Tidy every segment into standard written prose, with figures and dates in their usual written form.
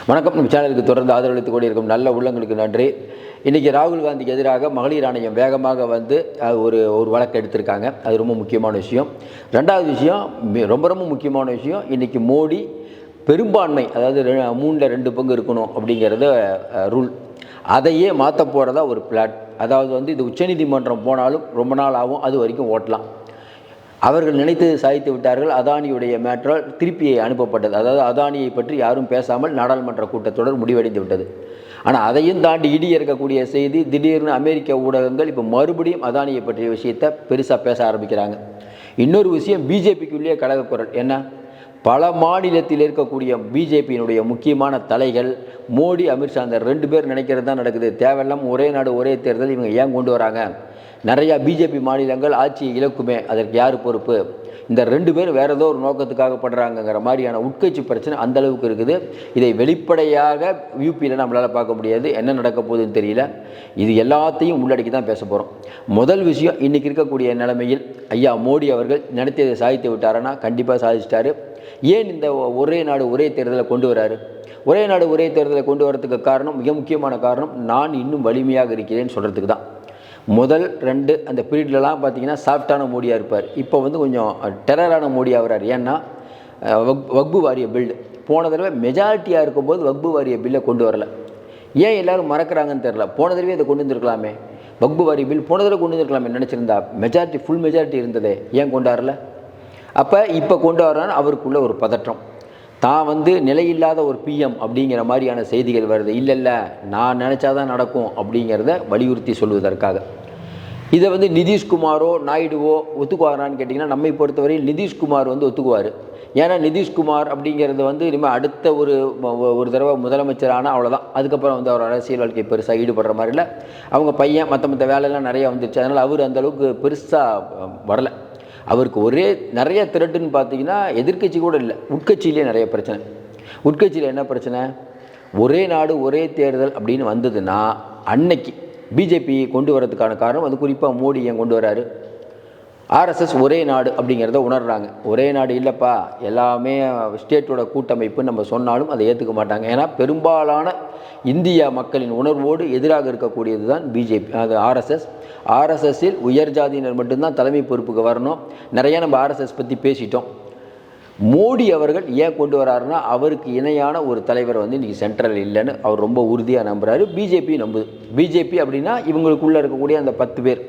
வணக்கம். நம்ம சேனலுக்கு தொடர்ந்து ஆதரவளித்துக் கொண்டிருக்கும் நல்ல உள்ளங்களுக்கு நன்றி. இன்றைக்கி ராகுல் காந்திக்கு எதிராக மகளிர் ஆணையம் வேகமாக வந்து ஒரு வழக்கு எடுத்திருக்காங்க. அது ரொம்ப முக்கியமான விஷயம். ரெண்டாவது விஷயம், ரொம்ப ரொம்ப முக்கியமான விஷயம், இன்றைக்கி மோடி பெரும்பான்மை, அதாவது 3ல் 2 பங்கு இருக்கணும் அப்படிங்கிறத ரூல், அதையே மாற்ற போகிறதா ஒரு பிளாட். அதாவது வந்து இது உச்சநீதிமன்றம் போனாலும் ரொம்ப நாள் ஆகும், அது வரைக்கும் ஓட்டலாம். அவர்கள் நினைத்து சாதித்து விட்டார்கள். அதானியுடைய மேட்டரால் திருப்பி அனுப்பப்பட்டது. அதாவது அதானியை பற்றி யாரும் பேசாமல் நாடாளுமன்ற கூட்டத்தொடர் முடிவடைந்து விட்டது. ஆனால் அதையும் தாண்டி இடி இருக்கக்கூடிய செய்தி, திடீர்னு அமெரிக்க ஊடகங்கள் இப்போ மறுபடியும் அதானியை பற்றிய விஷயத்தை பெருசாக பேச ஆரம்பிக்கிறாங்க. இன்னொரு விஷயம், பிஜேபிக்குள்ளேயே கழகக்குரல் என்ன, பல மாநிலத்தில் இருக்கக்கூடிய பிஜேபியினுடைய முக்கியமான தலைகள் மோடி, அமித்ஷா அந்த 2 பேர் நினைக்கிறது தான் நடக்குது. தேவையில்லாமல் ஒரே நாடு ஒரே தேர்தல் இவங்க ஏன் கொண்டு வராங்க, நிறையா பிஜேபி மாநிலங்கள் ஆட்சியை இழக்குமே, அதற்கு யார் பொறுப்பு, இந்த 2 பேர் வேறு ஏதோ ஒரு நோக்கத்துக்காக படுறாங்கங்கிற மாதிரியான உட்கட்சி பிரச்சனை அந்தளவுக்கு இருக்குது. இதை வெளிப்படையாக யூபியில் நம்மளால் பார்க்க முடியாது. என்ன நடக்க போகுதுன்னு தெரியல. இது எல்லாத்தையும் உள்ளடக்கி தான் பேச போகிறோம். முதல் விஷயம், இன்றைக்கி இருக்கக்கூடிய நிலைமையில் ஐயா மோடி அவர்கள் நினைத்ததை சாதித்து விட்டாருன்னா கண்டிப்பாக சாதிச்சிட்டாரு. ஏன் இந்த ஒரே நாடு ஒரே தேர்தலை கொண்டு வராரு? ஒரே நாடு ஒரே தேர்தலை கொண்டு வரதுக்கு காரணம், மிக முக்கியமான காரணம், நான் இன்னும் வலிமையாக இருக்கிறேன்னு சொல்கிறதுக்கு தான். முதல் 2 அந்த பீரியட்லலாம் பார்த்தீங்கன்னா சாஃப்டான மோடியாக இருப்பார். இப்போ வந்து கொஞ்சம் டெரரான மோடி ஆகிறார். ஏன்னா வக்பு வாரிய பில் போன தடவை மெஜாரிட்டியாக இருக்கும்போது வக்பு வாரிய பில்லை கொண்டு வரலை. ஏன் எல்லோரும் மறக்கிறாங்கன்னு தெரில. போன தடவை அதை கொண்டு வந்துருக்கலாமே, வக்பு வாரிய பில் போன தடவை கொண்டு வந்துருக்கலாமே நினச்சிருந்தா. மெஜாரிட்டி, ஃபுல் மெஜாரிட்டி இருந்ததே, ஏன் கொண்டு வரல? அப்போ இப்போ கொண்டு வரான்னு அவருக்குள்ள ஒரு பதற்றம். தான் வந்து நிலையில்லாத ஒரு பிஎம் அப்படிங்கிற மாதிரியான செய்திகள் வருது. இல்லை நான் நினச்சாதான் நடக்கும் அப்படிங்கிறத வலியுறுத்தி சொல்வதற்காக. இதை வந்து நிதிஷ்குமாரோ நாயுடுவோ ஒத்துக்குவாரான்னு கேட்டிங்கன்னா, நம்மை பொறுத்தவரையில் நிதிஷ்குமார் வந்து ஒத்துக்குவார். ஏன்னா நிதிஷ்குமார் அப்படிங்கிறது வந்து இனிமேல் அடுத்த ஒரு தடவை முதலமைச்சரான அவ்வளோதான். அதுக்கப்புறம் வந்து அவர் அரசியல் வாழ்க்கை பெருசாக ஈடுபடுற மாதிரி இல்லை. அவங்க பையன் மற்ற வேலையெல்லாம் நிறையா வந்துருச்சு. அதனால் அவர் அந்தளவுக்கு பெருசாக வரலை. அவருக்கு நிறைய திரட்டுன்னு பார்த்தீங்கன்னா எதிர்க்கட்சி கூட இல்லை, உட்கட்சியிலே நிறைய பிரச்சனை. உட்கட்சியில் என்ன பிரச்சனை, ஒரே நாடு ஒரே தேர்தல் அப்படின்னு வந்ததுன்னா அன்னைக்கு பிஜேபி கொண்டு வரதுக்கான காரணம், அது குறிப்பாக மோடி ஏன் கொண்டு வராரு, ஆர்எஸ்எஸ் ஒரே நாடு அப்படிங்கிறத உணர்றாங்க. ஒரே நாடு இல்லைப்பா, எல்லாமே ஸ்டேட்டோட கூட்டமைப்புன்னு நம்ம சொன்னாலும் அதை ஏற்றுக்க மாட்டாங்க. ஏன்னா பெரும்பாலான இந்திய மக்களின் உணர்வோடு எதிராக இருக்கக்கூடியது தான் பிஜேபி, அது ஆர்எஸ்எஸ். ஆர்எஸ்எஸ்ஸில் உயர் ஜாதியினர் மட்டும்தான் தலைமை பொறுப்புக்கு வரணும். நிறைய நம்ம ஆர்எஸ்எஸ் பற்றி பேசிட்டோம். மோடி அவர்கள் ஏன் கொண்டு வராருன்னா, அவருக்கு இணையான ஒரு தலைவர் வந்து இன்றைக்கி சென்ட்ரல் இல்லைன்னு அவர் ரொம்ப உறுதியாக நம்புகிறாரு. பிஜேபி நம்புது. பிஜேபி அப்படின்னா இவங்களுக்குள்ளே இருக்கக்கூடிய அந்த 10 பேர்.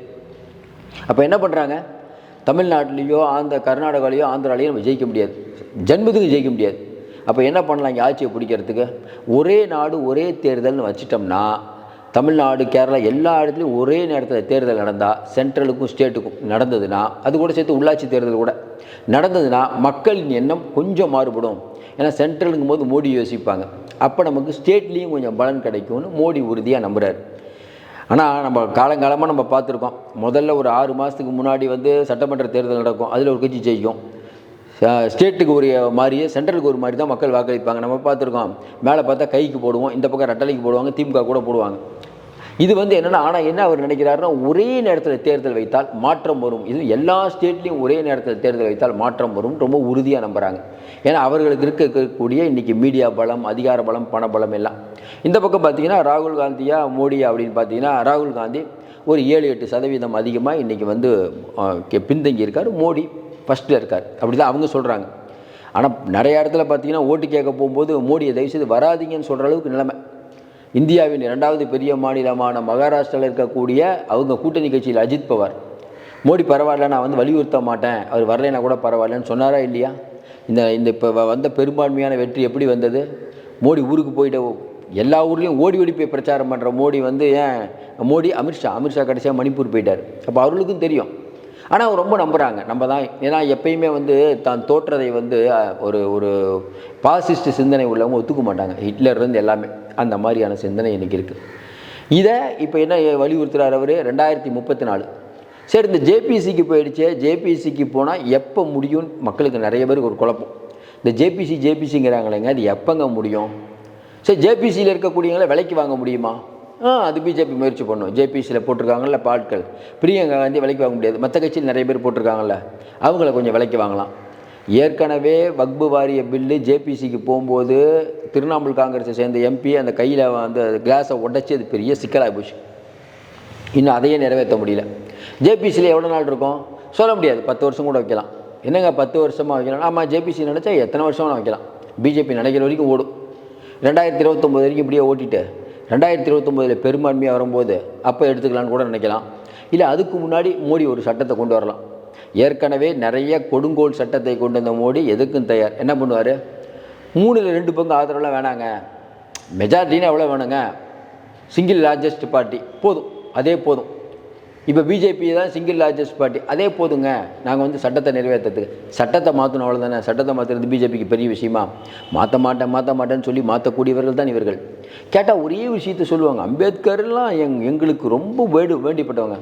அப்போ என்ன பண்ணுறாங்க, தமிழ்நாட்டிலேயோ கர்நாடகாலேயோ ஆந்திராலேயோ நம்ம ஜெயிக்க முடியாது, ஜன்மத்துக்கு ஜெயிக்க முடியாது. அப்போ என்ன பண்ணலாம், இங்கே ஆட்சியை பிடிக்கிறதுக்கு ஒரே நாடு ஒரே தேர்தல்னு வச்சிட்டோம்னா, தமிழ்நாடு கேரளா எல்லா இடத்துலையும் ஒரே நேரத்தில் தேர்தல் நடந்தால், சென்ட்ரலுக்கும் ஸ்டேட்டுக்கும் நடந்ததுன்னா, அது கூட சேர்த்து உள்ளாட்சி தேர்தல் கூட நடந்ததுன்னா மக்களின் எண்ணம் கொஞ்சம் மாறுபடும். ஏன்னா சென்ட்ரலுங்கும் போது மோடி யோசிப்பாங்க, அப்போ நமக்கு ஸ்டேட்லேயும் கொஞ்சம் பலன் கிடைக்கும்னு மோடி உறுதியாக நம்புகிறார். ஆனால் நம்ம காலங்காலமாக நம்ம பார்த்துருக்கோம், முதல்ல ஒரு 6 மாதத்துக்கு முன்னாடி வந்து சட்டமன்ற தேர்தல் நடக்கும், அதில் ஒரு கட்சி ஜெயிக்கும். ஸ்டேட்டுக்கு ஒரு மாதிரியே சென்ட்ரலுக்கு ஒரு மாதிரி தான் மக்கள் வாக்களிப்பாங்க. நம்ம பார்த்துருக்கோம், மேலே பார்த்தா கைக்கு போடுவோம், இந்த பக்கம் ரெட்டலைக்கு போடுவாங்க, திமுக கூட போடுவாங்க. இது வந்து என்னென்னா, ஆனால் என்ன அவர் நினைக்கிறாருன்னா, ஒரே நேரத்தில் தேர்தல் வைத்தால் மாற்றம் வரும், இது எல்லா ஸ்டேட்லேயும் ஒரே நேரத்தில் தேர்தல் வைத்தால் மாற்றம் வரும் ரொம்ப உறுதியாக நம்புகிறாங்க. ஏன்னா அவர்களுக்கு இருக்கக்கூடிய இன்றைக்கி மீடியா பலம், அதிகார பலம், பண பலம் எல்லாம். இந்த பக்கம் பார்த்திங்கன்னா ராகுல் காந்தியா மோடியா அப்படின்னு பார்த்தீங்கன்னா, ராகுல் காந்தி ஒரு 7-8% அதிகமாக இன்றைக்கி வந்து பின்தங்கி இருக்கார். மோடி ஃபஸ்ட்டில் இருக்கார், அப்படி தான் அவங்க சொல்கிறாங்க. ஆனால் நிறைய இடத்துல பார்த்திங்கன்னா ஓட்டு கேட்க போகும்போது மோடியை தயவுசெய்து வராதிங்கன்னு சொல்கிற அளவுக்கு நிலைமை. இந்தியாவின் 2வது பெரிய மாநிலமான மகாராஷ்டிராவில் இருக்கக்கூடிய அவங்க கூட்டணி கட்சியில் அஜித் பவார், மோடி பரவாயில்ல, நான் வந்து வலியுறுத்த மாட்டேன், அவர் வரலைன்னா கூட பரவாயில்லன்னு சொன்னாரா இல்லையா? இந்த இப்போ வந்த பெரும்பான்மையான வெற்றி எப்படி வந்தது? மோடி ஊருக்கு போயிட்டு எல்லா ஊர்லேயும் ஓடி போய் பிரச்சாரம் பண்ணுற மோடி வந்து ஏன் மோடி அமித்ஷா கடைசியாக மணிப்பூர் போயிட்டார். அப்போ அவர்களுக்கும் தெரியும். ஆனால் அவங்க ரொம்ப நம்புகிறாங்க, நம்ம தான். ஏன்னா எப்பயுமே வந்து தான் தோற்றதை வந்து ஒரு பாசிஸ்ட் சிந்தனை உள்ளவங்க ஒத்துக்க மாட்டாங்க. ஹிட்லர்லேருந்து எல்லாமே அந்த மாதிரியான சிந்தனை இன்றைக்கி இருக்குது. இதை இப்போ என்ன வலியுறுத்துகிறார் அவர், 2034. சரி, இந்த ஜேபிசிக்கு போயிடுச்சு. ஜேபிசிக்கு போனால் எப்போ முடியும், மக்களுக்கு நிறைய பேருக்கு ஒரு குழப்பம். இந்த ஜேபிசிங்கிறாங்களேங்க, அது எப்போங்க முடியும்? சரி, ஜேபிசியில் இருக்கக்கூடியவங்கள விலைக்கு வாங்க முடியுமா? அது பிஜேபி முயற்சி பண்ணும். ஜேபிசியில் போட்டிருக்காங்கல்ல ஆட்கள், பிரியங்கா காந்தி விலைக்கு வாங்க முடியாது. மற்ற கட்சியில் நிறைய பேர் போட்டிருக்காங்கல்ல, அவங்கள கொஞ்சம் விலைக்கு வாங்கலாம். ஏற்கனவே வக்பு வாரிய பில்லு ஜேபிசிக்கு போகும்போது திரிணாமுல் காங்கிரஸை சேர்ந்த எம்பி அந்த கையில் அந்த கிளாஸை உடச்சி அது பெரிய சிக்கலாகி போச்சு. இன்னும் அதையே நிறைவேற்ற முடியல. ஜேபிசியில் எவ்வளோ நாள் இருக்கும் சொல்ல முடியாது, 10 வருஷம் கூட வைக்கலாம். என்னங்க 10 வருஷமாக வைக்கலாம்? ஆமாம், ஜேபிசி நினச்சா எத்தனை வருஷம் வைக்கலாம். பிஜேபி நினைக்கிற வரைக்கும் ஓடும். 2029 வரைக்கும் இப்படியே ஓட்டிட்டு 2029 பெரும்பான்மையாக வரும்போது அப்போ எடுத்துக்கலான்னு கூட நினைக்கலாம். இல்லை அதுக்கு முன்னாடி மோடி ஒரு சட்டத்தை கொண்டு வரலாம். ஏற்கனவே நிறைய கொடுங்கோல் சட்டத்தை கொண்டு வந்த மோடி எதுக்கும் தயார். என்ன பண்ணுவார், 3ல் 2 பங்கு ஆதரவுலாம் வேணாங்க, மெஜாரிட்டின்னு எவ்வளோ வேணுங்க, சிங்கிள் லார்ஜஸ்ட் பார்ட்டி போதும், அதே போதும். இப்போ பிஜேபி தான் சிங்கிள் லார்ஜஸ்ட் பார்ட்டி, அதே போதுங்க, நாங்கள் வந்து சட்டத்தை நிறைவேற்றத்துக்கு. சட்டத்தை மாற்றணும், அவ்வளோதானே. சட்டத்தை மாற்றுறது பிஜேபிக்கு பெரிய விஷயமா? மாற்ற மாட்டேன்னு சொல்லி மாற்றக்கூடியவர்கள் தான் இவர்கள். கேட்டால் ஒரே விஷயத்த சொல்லுவாங்க, அம்பேத்கர்லாம் எங்களுக்கு ரொம்ப வேண்டிப்பட்டவங்க.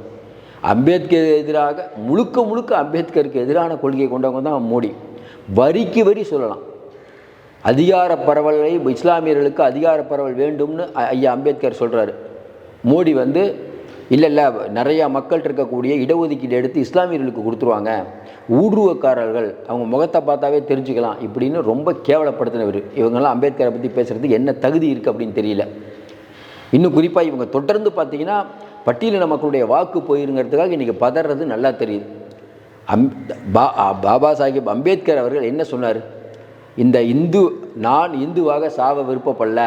அம்பேத்கர் எதிராக முழுக்க அம்பேத்கருக்கு எதிரான கொள்கையை கொண்டவங்க தான் மோடி. வரிக்கு வரி சொல்லலாம். அதிகார பரவலை, இஸ்லாமியர்களுக்கு அதிகார பரவல் வேண்டும்னு ஐயா அம்பேத்கர் சொல்கிறாரு. மோடி வந்து இல்லை நிறையா மக்கள்கிட்ட இருக்கக்கூடிய இடஒதுக்கீடு எடுத்து இஸ்லாமியர்களுக்கு கொடுத்துருவாங்க, ஊடுருவக்காரர்கள், அவங்க முகத்தை பார்த்தாவே தெரிஞ்சுக்கலாம் இப்படின்னு ரொம்ப கேவலப்படுத்தினவர். இவங்கெல்லாம் அம்பேத்கரை பற்றி பேசுகிறதுக்கு என்ன தகுதி இருக்குது அப்படின்னு தெரியல. இன்னும் குறிப்பாக இவங்க தொடர்ந்து பார்த்திங்கன்னா பட்டியலின மக்களுடைய வாக்கு போயிருங்கிறதுக்காக இன்றைக்கி பதறது நல்லா தெரியுது. பாபா சாஹிப் அம்பேத்கர் அவர்கள் என்ன சொன்னார், நான் இந்துவாக சாவ விருப்பப்படல,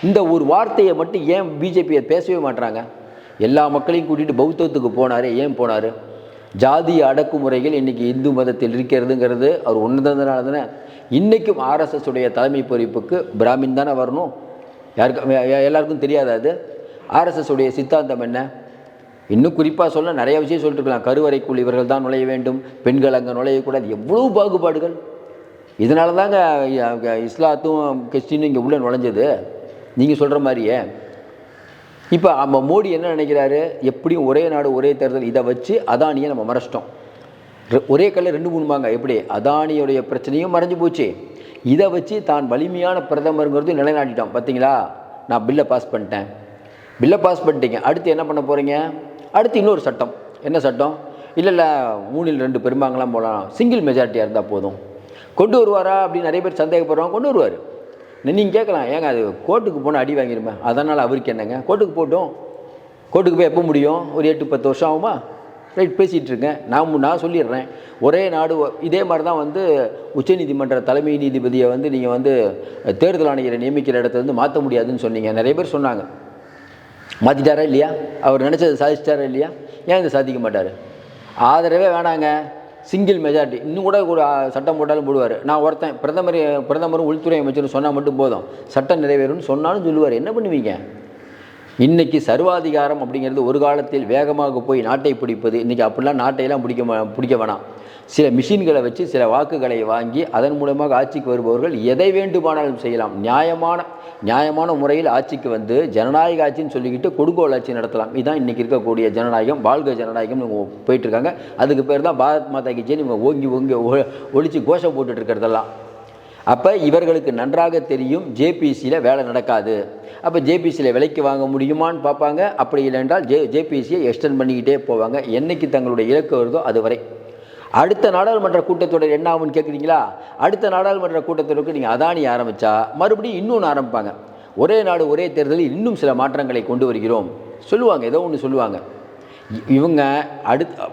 இந்த ஒரு வார்த்தையை மட்டும் ஏன் பிஜேபியை பேசவே மாட்டுறாங்க? எல்லா மக்களையும் கூட்டிகிட்டு பௌத்தத்துக்கு போனார். ஏன் போனார்? ஜாதிய அடக்குமுறைகள் இன்றைக்கி இந்து மதத்தில் இருக்கிறதுங்கிறது அவர் உணர்ந்ததுனால தானே. இன்றைக்கும் ஆர்எஸ்எஸ் உடைய தலைமை பொறுப்புக்கு பிராமின் தானே வரணும். எல்லாருக்கும் தெரியாது. அது ஆர்எஸ்எஸ் உடைய சித்தாந்தம் என்ன? இன்னும் குறிப்பாக சொல்ல நிறைய விஷயம் சொல்லிட்டு இருக்கலாம். கருவறைக்குள் இவர்கள் தான் நுழைய வேண்டும், பெண்கள் அங்கே நுழையக்கூடாது, எவ்வளோ பாகுபாடுகள். இதனால தாங்க இஸ்லாத்தும் கிறிஸ்டினும் இங்கே உள்ளே நுழைஞ்சது, நீங்கள் சொல்கிற மாதிரியே. இப்போ நம்ம மோடி என்ன நினைக்கிறாரு, எப்படியும் ஒரே நாடு ஒரே தேர்தல், இதை வச்சு அதானியை நம்ம மறைச்சிட்டோம். ஒரே கல்ல 2 மாங்க, எப்படி அதானியுடைய பிரச்சனையும் மறைஞ்சு போச்சு, இதை வச்சு தான் வலிமையான பிரதமருங்கிறது நிலைநாட்டிட்டோம். பார்த்தீங்களா, நான் பில்லை பாஸ் பண்ணிட்டீங்க, அடுத்து என்ன பண்ண போகிறீங்க? அடுத்து இன்னொரு சட்டம். என்ன சட்டம்? இல்லை 3ல் 2 பெரும்பாங்கலாம் போகலாம், சிங்கிள் மெஜாரிட்டியாக இருந்தால் போதும். கொண்டு வருவாரா அப்படின்னு நிறைய பேர் சந்தேகப்படுறவங்க. கொண்டு வருவார். நீங்கள் கேட்கலாம், ஏங்க அது கோர்ட்டுக்கு போனால் அடி வாங்கிருமே, அதனால் அவருக்கு என்னங்க? கோர்ட்டுக்கு போட்டோம். கோர்ட்டுக்கு போய் எப்போ முடியும்? ஒரு 8-10 வருஷம் ஆகுமா? ரைட், பேசிகிட்டு இருக்கேன். நான் சொல்லிடுறேன், ஒரே நாடு. இதே மாதிரி தான் வந்து உச்சநீதிமன்ற தலைமை நீதிபதியை வந்து நீங்கள் வந்து தேர்தல் ஆணையரை நியமிக்கிற இடத்துல மாற்ற முடியாதுன்னு சொன்னீங்க. நிறைய பேர் சொன்னாங்க. மாற்றிட்டாரா இல்லையா? அவர் நினச்சதை சாதிச்சிட்டாரா இல்லையா? ஏன் இதை சாதிக்க மாட்டார்? ஆதரவே வேணாங்க, சிங்கிள் மெஜாரிட்டி. இன்னும் கூட ஒரு சட்டம் போட்டாலும் போடுவார். நான் ஒருத்தன் பிரதமரும் உள்துறை அமைச்சரும் சொன்னால் மட்டும் போதும், சட்டம் நிறைவேறும்னு சொன்னாலும் சொல்லுவார். என்ன பண்ணுவீங்க? இன்றைக்கி சர்வாதிகாரம் அப்படிங்கிறது ஒரு காலத்தில் வேகமாக போய் நாட்டை பிடிப்பது. இன்றைக்கி அப்படிலாம் நாட்டையெல்லாம் பிடிக்க வேணாம். சில மிஷின்களை வச்சு சில வாக்குகளை வாங்கி அதன் மூலமாக ஆட்சிக்கு வருபவர்கள் எதை வேண்டுமானாலும் செய்யலாம். நியாயமான முறையில் ஆட்சிக்கு வந்து ஜனநாயக ஆட்சின்னு சொல்லிக்கிட்டு கொடுங்கோல் ஆட்சி நடத்தலாம். இதுதான் இன்றைக்கி இருக்கக்கூடிய ஜனநாயகம். வாழ்க ஜனநாயகம் போயிட்டுருக்காங்க. அதுக்கு பேர் தான் பாரத் மாதா கி ஜெய். இவங்க ஓங்கி ஒழிச்சு கோஷம் போட்டுட்ருக்கிறதெல்லாம். அப்போ இவர்களுக்கு நன்றாக தெரியும் ஜேபிசியில் வேலை நடக்காது. அப்போ ஜேபிசியில் விலைக்கு வாங்க முடியுமான்னு பார்ப்பாங்க. அப்படி இல்லைன்றால் ஜேபிசியை எக்ஸ்டெண்ட் பண்ணிக்கிட்டே போவாங்க. என்றைக்கு தங்களுடைய இலக்கு வருதோ அது வரை. அடுத்த நாடாளுமன்ற கூட்டத்தொடர் என்ன ஆகும்னு கேட்குறீங்களா? அடுத்த நாடாளுமன்ற கூட்டத்தொடருக்கு நீங்கள் அதானி ஆரம்பித்தா மறுபடியும் இன்னொன்று ஆரம்பிப்பாங்க. ஒரே நாடு ஒரே தேர்தலில் இன்னும் சில மாற்றங்களை கொண்டு வருகிறோம் சொல்லுவாங்க, ஏதோ ஒன்று சொல்லுவாங்க. இவங்க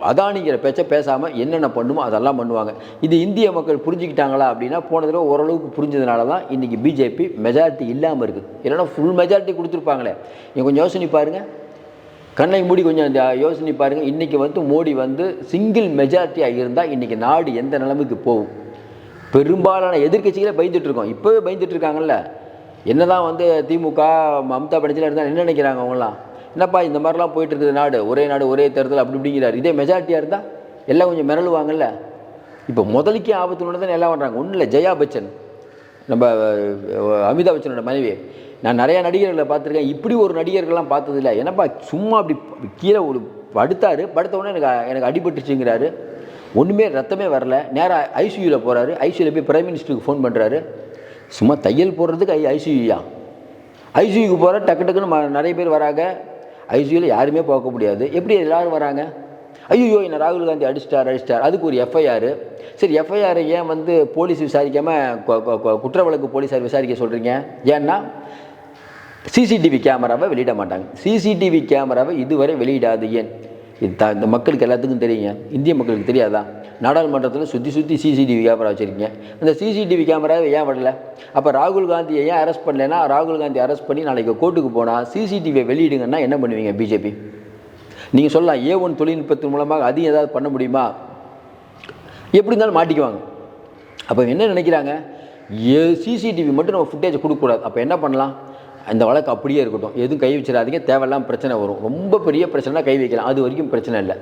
அதானிங்கிற பேச்சை பேசாமல் என்னென்ன பண்ணுமோ அதெல்லாம் பண்ணுவாங்க. இது இந்திய மக்கள் புரிஞ்சுக்கிட்டாங்களா அப்படின்னா, போன தடவை ஓரளவுக்கு புரிஞ்சதுனால தான் இன்றைக்கி பிஜேபி மெஜாரிட்டி இல்லாமல் இருக்குது. இல்லைன்னா ஃபுல் மெஜாரிட்டி கொடுத்துருப்பாங்களே. நீங்கள் கொஞ்சம் யோசனை பாருங்கள், கண்ணை மூடி கொஞ்சம் யோசனை பாருங்கள். இன்றைக்கி வந்து மோடி வந்து சிங்கிள் மெஜாரிட்டியாக இருந்தால் இன்றைக்கி நாடு எந்த நிலைமைக்கு போகும்? பெரும்பாலான எதிர்க்கட்சிகளே பயந்துட்டுருக்கோம். இப்போவே பயந்துட்டுருக்காங்கல்ல. என்ன தான் வந்து திமுக மம்தா பானர்ஜிலாம் இருந்தால் என்ன நினைக்கிறாங்க அவங்களாம்? என்னப்பா இந்த மாதிரிலாம் போயிட்டு இருக்குது நாடு ஒரே தேர்தல் அப்படி இப்படிங்கிறார். இதே மெஜாரிட்டியாக இருந்தால் எல்லாம் கொஞ்சம் மிரளுவாங்கல்ல. இப்போ முதலுக்கே ஆபத்துன்னு தான் எல்லாம் பண்ணுறாங்க. ஒன்றும் இல்லை, ஜெயா பச்சன், நம்ம அமிதாப் பச்சனோட மனைவி, நான் நிறையா நடிகர்களை பார்த்துருக்கேன். இப்படி ஒரு நடிகர்கள்லாம் பார்த்ததில்லை. என்னப்பா சும்மா அப்படி கீழே ஒரு படுத்த உடனே எனக்கு அடிபட்டுச்சுங்கிறாரு. ஒன்றுமே ரத்தமே வரல. நேராக ஐசியூவில் போகிறாரு. ஐசியூவில் போய் பிரைம் மினிஸ்டருக்கு ஃபோன் பண்ணுறாரு. சும்மா தையல் போடுறதுக்கு ஐசியூயா? ஐசியூக்கு போகிற டக்குன்னு நிறைய பேர் வராங்க. ஐசியூவில் யாருமே பார்க்க முடியாது. எப்படி எல்லோரும் வராங்க? ஐயோ என்ன ராகுல் காந்தி அடிச்சிட்டார் அதுக்கு ஒரு எஃப்ஐஆர். சரி, எஃப்ஐஆரை ஏன் வந்து போலீஸ் விசாரிக்காமல் குற்ற வழக்கு போலீஸார் விசாரிக்க சொல்கிறீங்க? ஏன்னா சிசிடிவி கேமராவை வெளியிட மாட்டாங்க. சிசிடிவி கேமராவை இதுவரை வெளியிடாது. ஏன்? இது இந்த மக்களுக்கு எல்லாத்துக்கும் தெரியுங்க. இந்திய மக்களுக்கு தெரியாதா? நாடாளுமன்றத்தில் சுற்றி சிசிடிவி கேமரா வச்சுருக்கீங்க. அந்த சிசிடிவி கேமராவை ஏன் விடலை? அப்போ ராகுல் காந்தியை ஏன் அரெஸ்ட் பண்ணலைன்னா, ராகுல் காந்தி அரெஸ்ட் பண்ணி நாளைக்கு கோர்ட்டுக்கு போனால் சிசிடிவியை வெளியிடுங்கன்னா என்ன பண்ணுவீங்க பிஜேபி? நீங்கள் சொல்லலாம் A1 தொழில்நுட்பத்தின் மூலமாக அதையும் ஏதாவது பண்ண முடியுமா? எப்படி இருந்தாலும் மாட்டிக்குவாங்க. அப்போ என்ன நினைக்கிறாங்க, சிசிடிவி மட்டும் நம்ம ஃபுட்டேஜ் கொடுக்கக்கூடாது. அப்போ என்ன பண்ணலாம்? அந்த வழக்கு அப்படியே இருக்கட்டும், எதுவும் கை வச்சிடாதீங்க, தேவையில்லாமல் பிரச்சனை வரும். ரொம்ப பெரிய பிரச்சனைனா கை வைக்கலாம், அது வரைக்கும் பிரச்சனை இல்லை.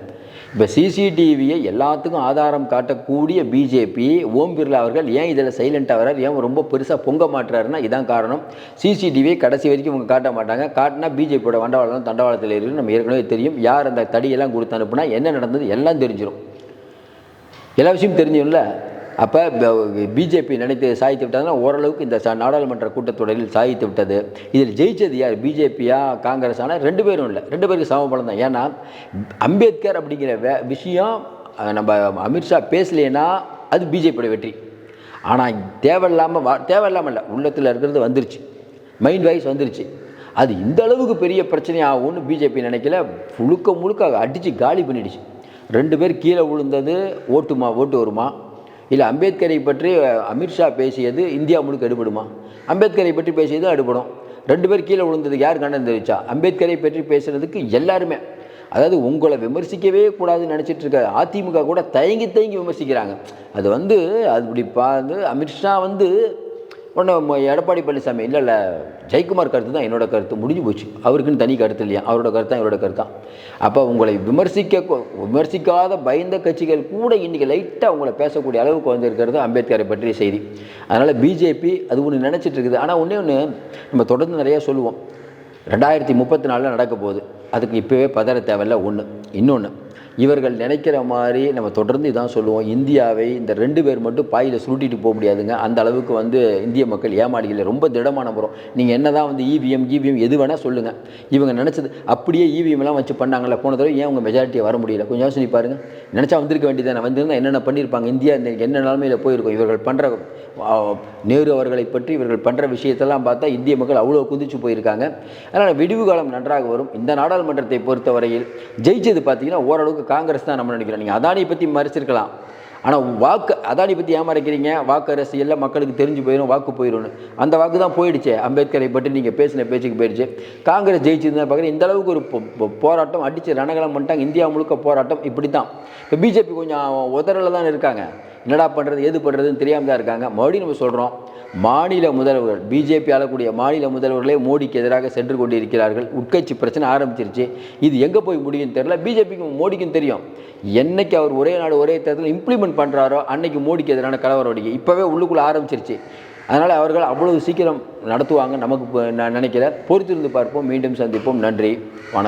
இப்போ சிசிடிவியை எல்லாத்துக்கும் ஆதாரம் காட்டக்கூடிய பிஜேபி, ஓம் பிர்லா அவர்கள் ஏன் இதில் சைலண்ட்டாக வர்றார், ஏன் ரொம்ப பெருசாக பொங்க மாட்டுறாருன்னா இதான் காரணம். சிசிடிவியை கடைசி வரைக்கும் இவங்க காட்ட மாட்டாங்க. காட்டினா பிஜேபியோட வண்டவாளம் தண்டவாளத்தில் இருக்குது. நம்ம ஏற்கனவே தெரியும், யார் அந்த தடியெல்லாம் கொடுத்து அனுப்புனா என்ன நடந்தது எல்லாம் தெரிஞ்சிடும். எல்லா விஷயமும் தெரிஞ்சும்ல. அப்போ பிஜேபி நினைத்து சாதித்து விட்டதுன்னா ஓரளவுக்கு இந்த நாடாளுமன்ற கூட்டத்தொடரில் சாதித்து விட்டது. இதில் ஜெயித்தது யார், பிஜேபியா காங்கிரஸ்? ஆனால் 2 பேரும் இல்லை, 2 பேருக்கு சமபலம் தான். ஏன்னா அம்பேத்கர் அப்படிங்கிற விஷயம் நம்ம அமித்ஷா பேசலைன்னா அது பிஜேபியோட வெற்றி. ஆனால் தேவையில்லாமல் இல்லை, உள்ளத்தில் இருக்கிறது வந்துருச்சு, மைண்ட் வைஸ் வந்துருச்சு. அது இந்த அளவுக்கு பெரிய பிரச்சனை ஆகும்னு பிஜேபி நினைக்கல. முழுக்க அடித்து காலி பண்ணிடுச்சு. 2 பேர் கீழே விழுந்தது ஓட்டு வருமா? இல்லை அம்பேத்கரை பற்றி அமித்ஷா பேசியது இந்தியா முழுக்க எடுபடுமா? அம்பேத்கரை பற்றி பேசியது எடுபடும். 2 பேர் கீழே விழுந்ததுக்கு யார் கண்டனம் தெரிவிச்சா? அம்பேத்கரை பற்றி பேசுகிறதுக்கு எல்லாருமே. அதாவது உங்களை விமர்சிக்கவே கூடாதுன்னு நினச்சிட்டு இருக்க அதிமுக கூட தயங்கி விமர்சிக்கிறாங்க. அது அப்படி அமித்ஷா ஒன்று எடப்பாடி பழனிசாமி இல்லை ஜெயக்குமார் கருத்து தான் என்னோட கருத்து, முடிஞ்சு போச்சு. அவருக்குன்னு தனி கருத்து இல்லையா? அவரோட கருத்து தான் என்னோட கருத்து தான். அப்போ உங்களை விமர்சிக்காத பயந்த கட்சிகள் கூட இன்றைக்கி லைட்டாக உங்களை பேசக்கூடிய அளவுக்கு வந்திருக்கிறது அம்பேத்கரை பற்றிய செய்தி. அதனால் பிஜேபி அது ஒன்று நினச்சிட்டு இருக்குது. ஆனால் ஒன்று நம்ம தொடர்ந்து நிறையா சொல்லுவோம், 2034 நடக்க போகுது. அதுக்கு இப்போவே பதற தேவையில்லை. இன்னொன்று இவர்கள் நினைக்கிற மாதிரி நம்ம தொடர்ந்து இதான் சொல்லுவோம், இந்தியாவை இந்த 2 பேர் மட்டும் பாயில் சுருட்டிட்டு போக முடியாதுங்க. அந்த அளவுக்கு இந்திய மக்கள் ஏமாளிகள் ரொம்ப திடமான புறம். நீங்கள் என்ன தான் இவிஎம் எது வேணால் சொல்லுங்கள், இவங்க நினச்சது அப்படியே இவிஎம்லாம் வச்சு பண்ணாங்கல்ல போன தடவை, ஏன் உங்கள் மெஜாரிட்டியை வர முடியல? கொஞ்சம் சொல்லி பாருங்கள். நினச்சா வந்திருக்க வேண்டியதானே. வந்திருந்தால் என்னென்ன பண்ணியிருப்பாங்க? இந்தியா என்ன நிலைமையில் போயிருக்கும்? இவர்கள் பண்ணுற நேரு அவர்களை பற்றி இவர்கள் பண்ணுற விஷயத்தெல்லாம் பார்த்தா இந்திய மக்கள் அவ்வளோ குதிச்சு போயிருக்காங்க. அதனால் விடிவு காலம் நன்றாக வரும். இந்த நாடாளுமன்றத்தை பொறுத்தவரையில் ஜெயிச்சது பார்த்தீங்கன்னா ஓரளவுக்கு காங்கிரஸ் தான் நம்ம நினைக்கிறோம். நீங்கள் அதானியை பற்றி மறைச்சிருக்கலாம், ஆனால் அதானி பற்றி ஏன் மறைக்கிறீங்க? வாக்கு அரசியலில் மக்களுக்கு தெரிஞ்சு போயிடும், வாக்கு போயிடும்னு. அந்த வாக்கு தான் போயிடுச்சு. அம்பேத்கரை பற்றி நீங்கள் பேசின பேச்சுக்கு போயிடுச்சு. காங்கிரஸ் ஜெயிச்சதுன்னு பார்க்குறேன். இந்த அளவுக்கு ஒரு போராட்டம் அடித்து ரணகலம் பண்ணிட்டாங்க. இந்தியா முழுக்க போராட்டம். இப்படி தான் இப்போ பிஜேபி கொஞ்சம் உதறல தான் இருக்காங்க. என்னடா பண்ணுறது எது பண்ணுறதுன்னு தெரியாமல் தான் இருக்காங்க. மறுபடியும் நம்ம சொல்கிறோம், மாநில முதல்வர்கள் பிஜேபி ஆளக்கூடிய மாநில முதல்வர்களே மோடிக்கு எதிராக சென்று கொண்டிருக்கிறார்கள். உட்கட்சி பிரச்சனை ஆரம்பிச்சிருச்சு. இது எங்கே போய் முடியும்னு தெரியல. பிஜேபிக்கும் மோடிக்கும் தெரியும், என்னைக்கு அவர் ஒரே நாடு ஒரே தேர்தல் இம்ப்ளிமெண்ட் பண்ணுறாரோ அன்னைக்கு மோடிக்கு எதிரான கலவரம் இப்போவே உள்ளுக்குள்ளே ஆரம்பிச்சிருச்சு. அதனால் அவர்கள் அவ்வளவு சீக்கிரம் நடத்துவாங்க நமக்கு நான் நினைக்கிறேன். பொறுத்திருந்து பார்ப்போம். மீண்டும் சந்திப்போம். நன்றி, வணக்கம்.